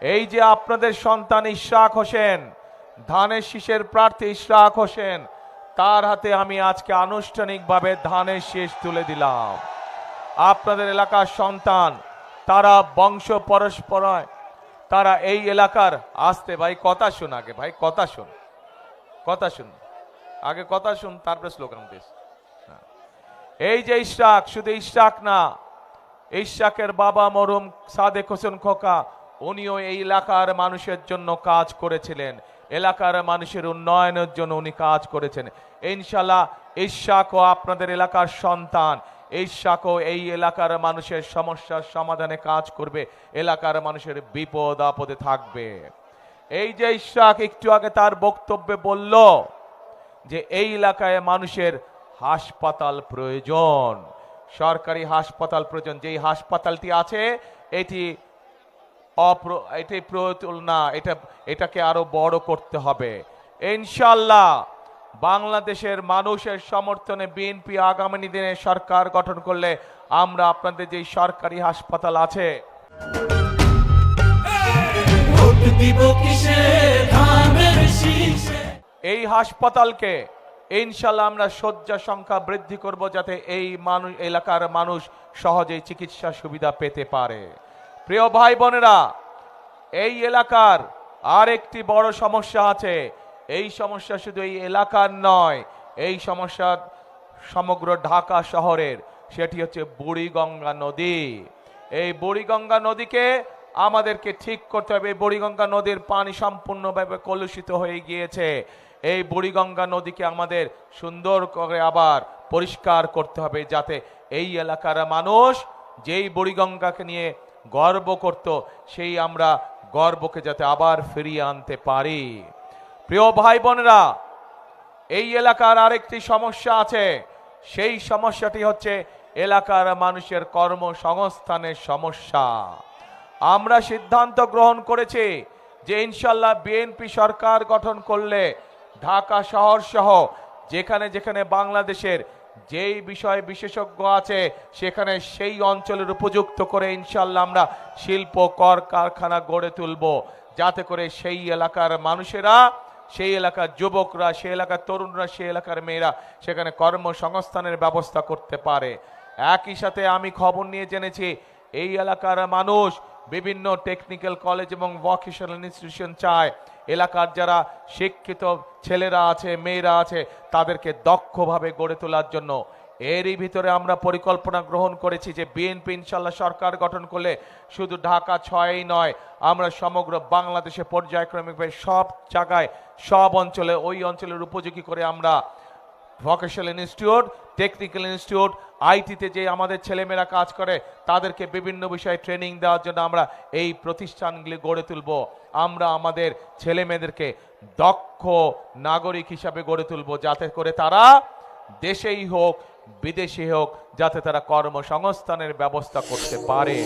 এই যে আপনাদের সন্তান ইশরাক হোসেন, ধানের শীষের প্রার্থী ইশরাক হোসেন, তার হাতে আমি আজকে আনুষ্ঠানিকভাবে ধানের শীষ তুলে দিলাম। আপনাদের এলাকার সন্তান, তারা বংশ পরস্পরায়, তারা এই এলাকার আসতে, ভাই কথা শুন, আগে ভাই কথা শুন, কথা শুন, আগে কথা শুন, তারপরে স্লোগান দিস। এই যে ইশরাক, শুধু ইশরাক না, ইশরাকের বাবা মরহুম সাদেক হোসেন খোকা, উনিও এই এলাকার মানুষের জন্য কাজ করেছিলেন, এলাকার মানুষের উন্নয়নের জন্য উনি কাজ করেছেন। ইনশাল্লাহ ইশরাকও আপনাদের এলাকার সন্তান, ইশরাকও এই এলাকার মানুষের সমস্যার সমাধানে কাজ করবে, এলাকার মানুষের বিপদ আপদে থাকবে। এই যে ইশরাক একটু আগে তার বক্তব্যে বলল যে এই এলাকায় মানুষের হাসপাতাল প্রয়োজন, সরকারি হাসপাতাল প্রয়োজন। যেই হাসপাতালটি আছে এটি প্রয়োজন না, এটাকে আরো বড় করতে হবে। ইনশাআল্লাহ বাংলাদেশের মানুষের সমর্থনে বিএনপি আগামী দিনে সরকার গঠন করলে আমরা আপনাদের যে সরকারি হাসপাতাল আছে, এই হাসপাতালকে ইনশাল্লাহ আমরা শয্যা সংখ্যা বৃদ্ধি করব, যাতে এই এলাকার মানুষ সহজেই চিকিৎসা সুবিধা পেতে পারে। প্রিয় ভাই বোনেরা, এই এলাকার আর একটি বড় সমস্যা আছে। এই সমস্যা শুধু এই এলাকার নয়, এই সমস্যা সমগ্র ঢাকা শহরের। সেটি হচ্ছে বুড়িগঙ্গা নদী। এই বুড়িগঙ্গা নদীকে আমাদেরকে ঠিক করতে হবে। বুড়িগঙ্গা নদীর পানি সম্পূর্ণভাবে কলুষিত হয়ে গিয়েছে। এই বুড়িগঙ্গা নদীকে আমাদের সুন্দর করে আবার পরিষ্কার করতে হবে, যাতে এই এলাকার মানুষ যেই বুড়িগঙ্গাকে নিয়ে গর্ব করত, সেই আমরা গর্বকে যাতে আবার ফিরিয়ে আনতে পারি। প্রিয় ভাই বোনেরা, এই এলাকার আরেকটি সমস্যা আছে। সেই সমস্যাটি হচ্ছে এলাকার মানুষের কর্মসংস্থানের সমস্যা। আমরা সিদ্ধান্ত গ্রহণ করেছি যে ইনশাল্লাহ বিএনপি সরকার গঠন করলে ঢাকা শহর সহ যেখানে যেখানে বাংলাদেশের যেই বিষয় বিশেষজ্ঞ আছে, সেখানে সেই অঞ্চলের উপযুক্ত করে ইনশাল্লাহ আমরা শিল্প কারখানা গড়ে তুলব, যাতে করে সেই এলাকার মানুষেরা, সেই এলাকার যুবকরা, সেই এলাকার তরুণরা, সেই এলাকার মেয়েরা সেখানে কর্মসংস্থানের ব্যবস্থা করতে পারে। একই সাথে আমি খবর নিয়ে জেনেছি এই এলাকার মানুষ বিভিন্ন টেকনিক্যাল কলেজ এবং ভোকেশনাল ইনস্টিটিউশন চায়। এলাকার যারা শিক্ষিত ছেলেরা আছে, মেয়েরা আছে, তাদেরকে দক্ষভাবে গড়ে তোলার জন্য এরই ভিতরে আমরা পরিকল্পনা গ্রহণ করেছি যে বিএনপি ইনশাল্লাহ সরকার গঠন করলে শুধু ঢাকা 6ই নয়, আমরা সমগ্র বাংলাদেশে পর্যায়ক্রমিকভাবে সব জায়গায়, সব অঞ্চলে, ওই অঞ্চলের উপযোগী করে আমরা ভোকেশনাল ইনস্টিটিউট, টেকনিক্যাল ইনস্টিটিউট, আইটিতে যে আমাদের ছেলেমেয়েরা কাজ করে তাদেরকে বিভিন্ন বিষয়ে ট্রেনিং দেওয়ার জন্য আমরা এই প্রতিষ্ঠানগুলি গড়ে তুলব। আমরা আমাদের ছেলেমেয়েদেরকে দক্ষ নাগরিক হিসাবে গড়ে তুলব, যাতে করে তারা দেশেই হোক বিদেশে হোক, যাতে তারা কর্মসংস্থানের ব্যবস্থা করতে পারে।